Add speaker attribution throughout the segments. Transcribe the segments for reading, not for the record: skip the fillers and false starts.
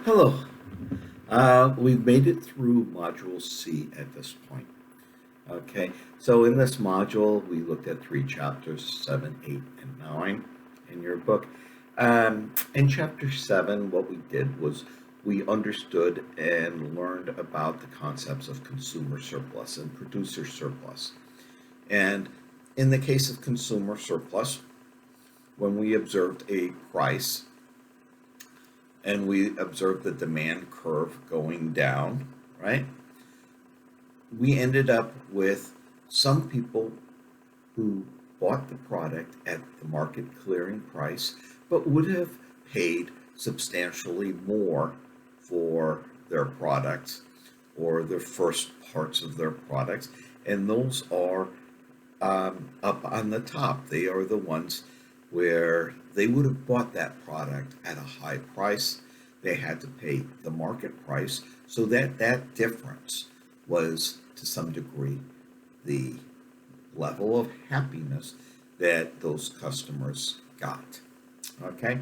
Speaker 1: Hello. We've made it through Module C at this point. Okay, so in this module, we looked at three chapters 7, 8, and 9 in your book. In chapter 7, what we did was we understood and learned about the concepts of consumer surplus and producer surplus. And in the case of consumer surplus, when we observed a price and we observed the demand curve going down, right? We ended up with some people who bought the product at the market clearing price, but would have paid substantially more for their products or the first parts of their products. And those are up on the top. They are the ones where they would have bought that product at a high price. They had to pay the market price, so that difference was to some degree the level of happiness that those customers got. Okay,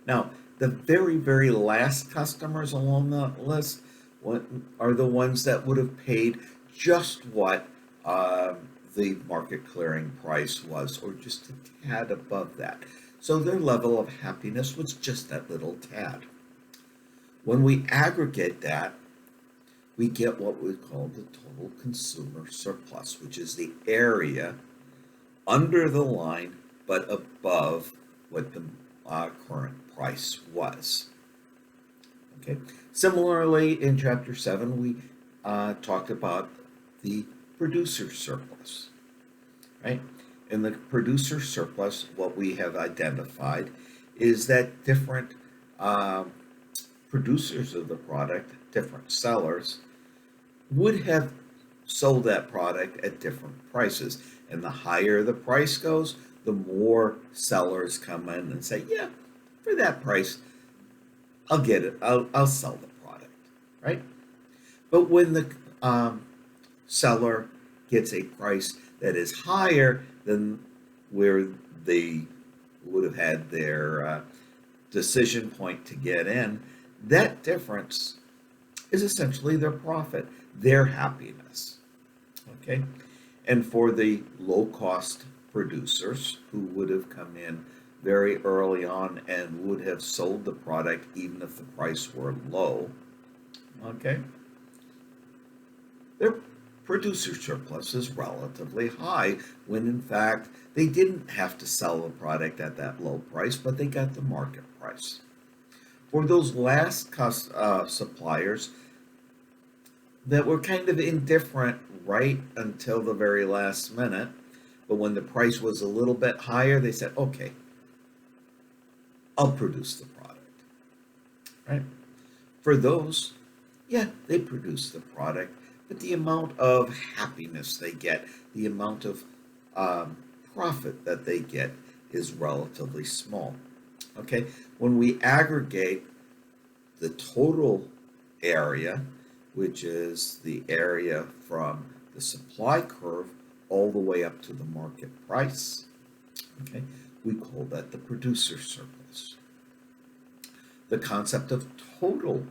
Speaker 1: now the very last customers along the list are the ones that would have paid just what the market clearing price was, or just a tad above that. So their level of happiness was just that little tad. When we aggregate that, we get what we call the total consumer surplus, which is the area under the line but above what the current price was. Okay. Similarly, in chapter 7, we talked about the producer surplus, right? In the producer surplus, what we have identified is that different producers of the product, different sellers, would have sold that product at different prices. And the higher the price goes, the more sellers come in and say, yeah, for that price, I'll get it. I'll sell the product, right? But when the seller gets a price that is higher than where they would have had their decision point to get in, that difference is essentially their profit, their happiness. Okay? And for the low cost producers who would have come in very early on and would have sold the product even if the price were low, okay, their producer surplus is relatively high when in fact they didn't have to sell the product at that low price, but they got the market price. For those last suppliers that were kind of indifferent right until the very last minute, but when the price was a little bit higher, they said, okay, I'll produce the product, right? For those, yeah, they produce the product, but the amount of happiness they get, the amount of profit that they get is relatively small. Okay, when we aggregate the total area, which is the area from the supply curve all the way up to the market price, okay, we call that the producer surplus. The concept of total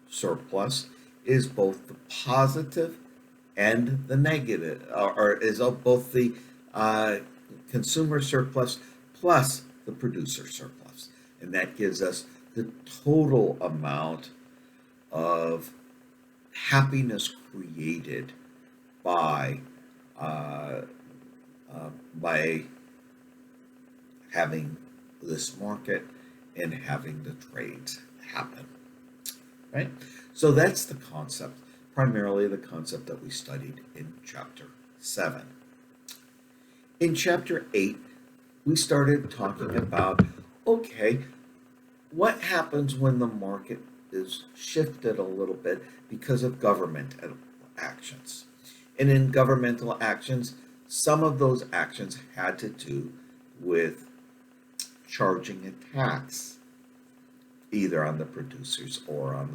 Speaker 1: surplus is both the positive and the negative, or is both the consumer surplus plus the producer surplus. And that gives us the total amount of happiness created by having this market and having the trades happen, right? So that's the concept, primarily the concept that we studied in chapter 7. In chapter 8, we started talking about, okay, what happens when the market is shifted a little bit because of governmental actions. And in governmental actions, some of those actions had to do with charging a tax, either on the producers or on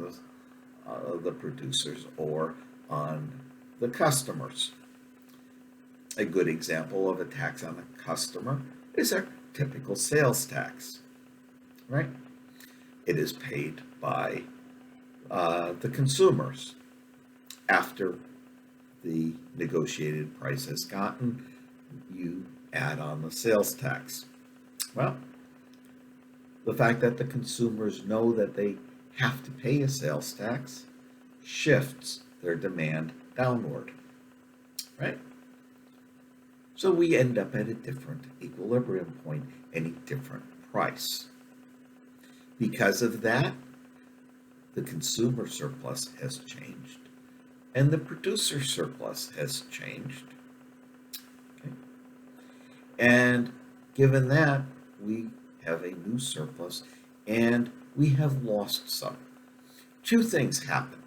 Speaker 1: the producers or on the customers. A good example of a tax on a customer is our typical sales tax, right? it is paid by the consumers after the negotiated price has gotten. You add on the sales tax. Well, the fact that the consumers know that they have to pay a sales tax shifts their demand downward, right? So we end up at a different equilibrium point and a different price. Because of that, the consumer surplus has changed and the producer surplus has changed. Okay? And given that, we have a new surplus and we have lost some. Two things happen.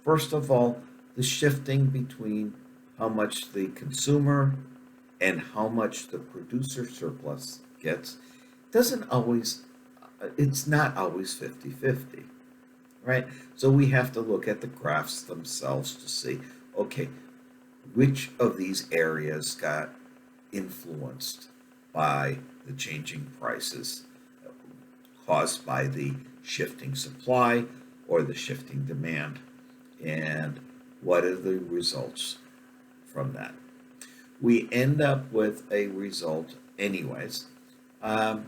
Speaker 1: First of all, the shifting between how much the consumer and how much the producer surplus gets doesn't always, it's not always 50-50, right? So we have to look at the graphs themselves to see, okay, which of these areas got influenced by the changing prices caused by the shifting supply or the shifting demand, and what are the results from that. We end up with a result anyways, that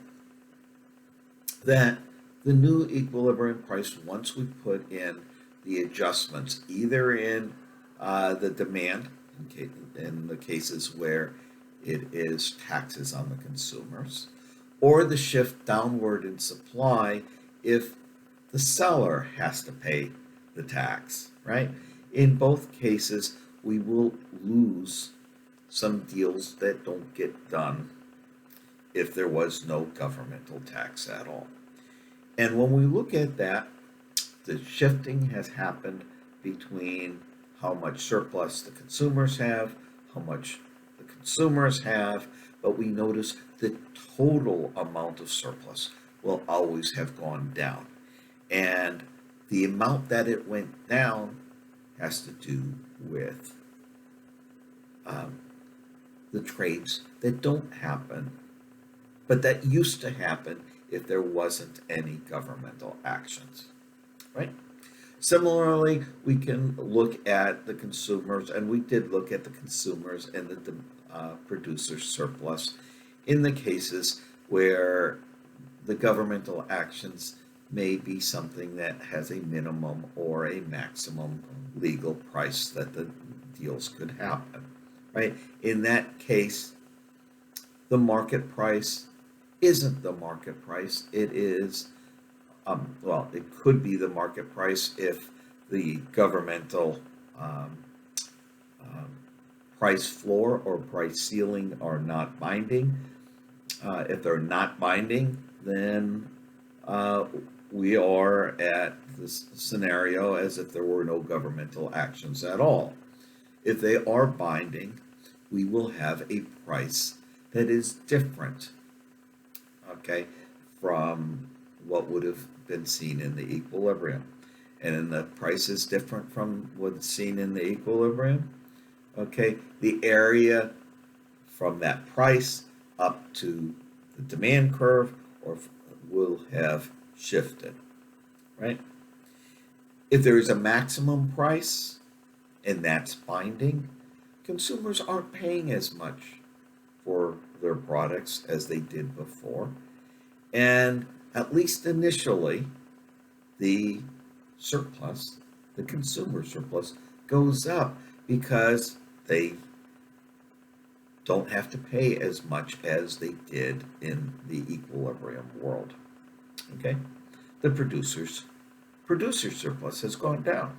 Speaker 1: the new equilibrium price, once we put in the adjustments, either in the demand, in the cases where it is taxes on the consumers, or the shift downward in supply if the seller has to pay the tax, right? In both cases, we will lose some deals that don't get done if there was no governmental tax at all. And when we look at that, the shifting has happened between how much surplus the consumers have, how much the consumers have, but we notice the total amount of surplus will always have gone down. And the amount that it went down has to do with the trades that don't happen, but that used to happen if there wasn't any governmental actions, right? Similarly, we can look at the consumers, and we did look at the consumers and the producer surplus in the cases where the governmental actions may be something that has a minimum or a maximum legal price that the deals could happen, right? In that case, the market price isn't the market price. It is, well, it could be the market price if the governmental price floor or price ceiling are not binding. If they're not binding, then we are at this scenario as if there were no governmental actions at all. If they are binding, we will have a price that is different, okay, from what would have been seen in the equilibrium. And then the price is different from what's seen in the equilibrium, okay, the area from that price up to the demand curve or will have shifted, right? If there is a maximum price and that's binding, consumers aren't paying as much for their products as they did before. And at least initially, the surplus, the consumer surplus, goes up because they don't have to pay as much as they did in the equilibrium world. Okay? The producer surplus has gone down.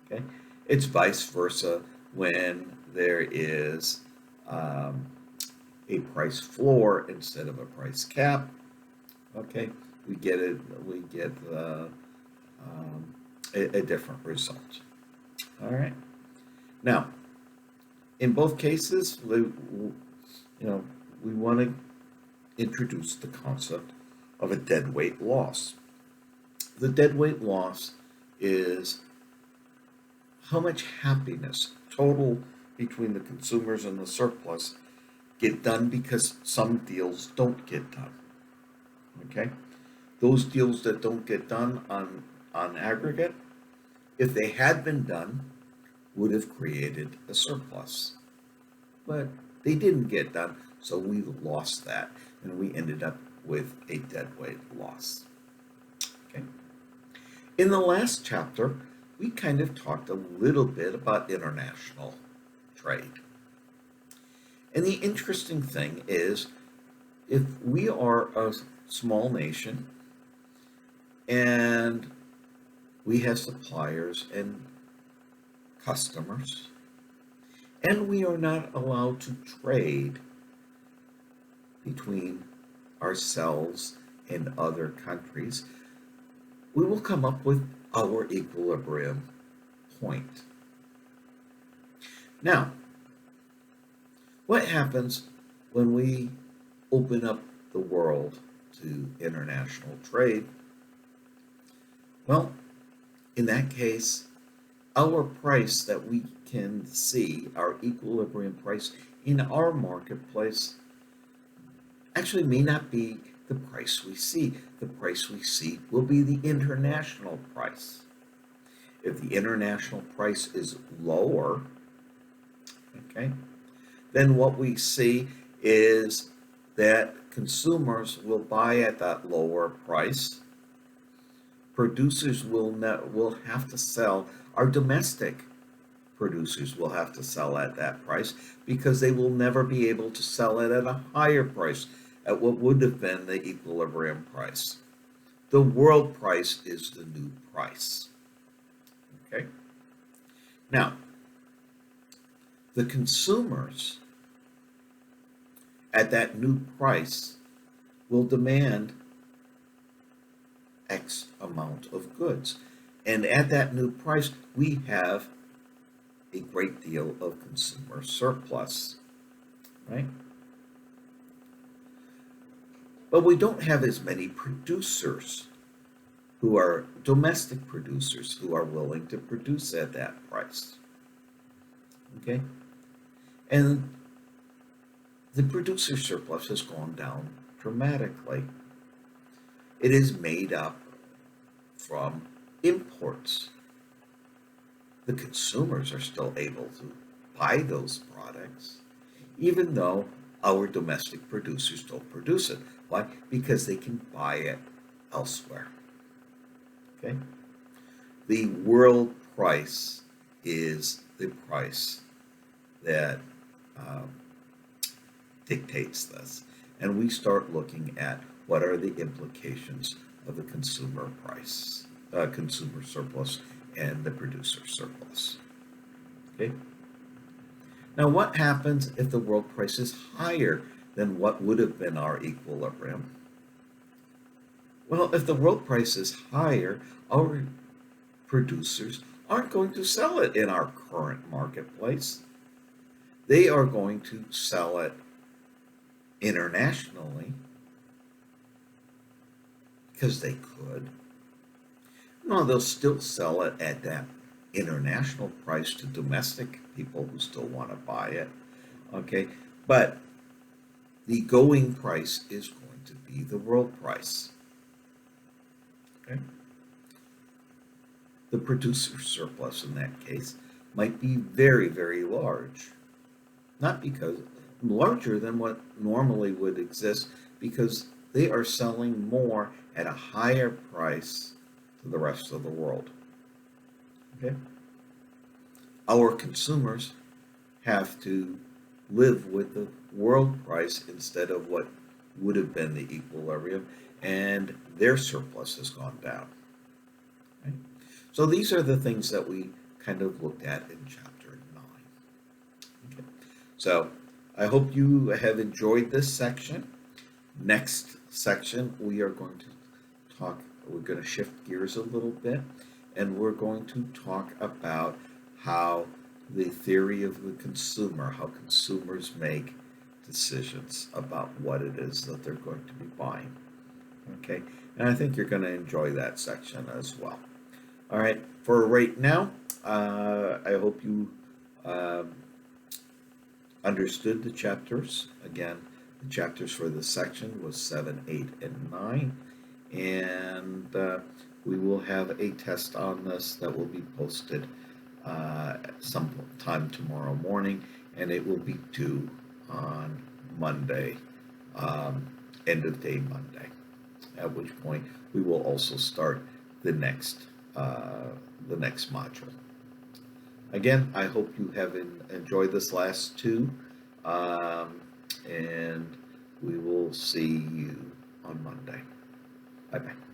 Speaker 1: Okay? It's vice versa when there is a price floor instead of a price cap. Okay, we get a different result. All right. Now, in both cases, we want to introduce the concept of a deadweight loss. The deadweight loss is how much happiness total between the consumers and the surplus get done because some deals don't get done. Okay? those deals that don't get done on aggregate, if they had been done, would have created a surplus. But they didn't get done, so we lost that, and we ended up with a deadweight loss. Okay. In the last chapter, we kind of talked a little bit about international trade. And the interesting thing is, if we are a small nation and we have suppliers and customers, and we are not allowed to trade between ourselves and other countries, we will come up with our equilibrium point. Now, what happens when we open up the world to international trade? Well, in that case, our price that we can see, our equilibrium price in our marketplace, actually may not be the price we see. The price we see will be the international price. If the international price is lower, okay, then what we see is that consumers will buy at that lower price. Producers will have to sell. Our domestic producers will have to sell at that price because they will never be able to sell it at a higher price, at what would have been the equilibrium price. The world price is the new price. Okay? Now, the consumers at that new price will demand X amount of goods. And at that new price, we have a great deal of consumer surplus, right? But we don't have as many producers who are domestic producers who are willing to produce at that price. Okay? And the producer surplus has gone down dramatically. It is made up from imports. The consumers are still able to buy those products, even though our domestic producers don't produce it. Why? Because they can buy it elsewhere. Okay? The world price is the price that dictates this. And we start looking at what are the implications of the consumer price, consumer surplus, and the producer surplus. Okay? Now, what happens if the world price is higher than what would have been our equilibrium? Well, if the world price is higher, our producers aren't going to sell it in our current marketplace. They are going to sell it internationally because they could. No, they'll still sell it at that international price to domestic people who still want to buy it. Okay, but the going price is going to be the world price. Okay. The producer surplus in that case might be very, very large. Not because larger than what normally would exist, because they are selling more at a higher price to the rest of the world. Okay? Our consumers have to live with the world price instead of what would have been the equilibrium, and their surplus has gone down. Right? So these are the things that we kind of looked at in chapter 9. Okay. So I hope you have enjoyed this section. Next section, we are going to talk, we're going to shift gears a little bit, and we're going to talk about how the theory of the consumer, how consumers make decisions about what it is that they're going to be buying. Okay, and I think you're going to enjoy that section as well. All right, for right now, I hope you understood the chapters. Again, the chapters for this section was 7, 8, and 9. and we will have a test on this that will be posted sometime tomorrow morning, and it will be due on Monday, end of day Monday, at which point we will also start the next module. Again, I hope you have enjoyed this last two, and we will see you on Monday. Bye bye.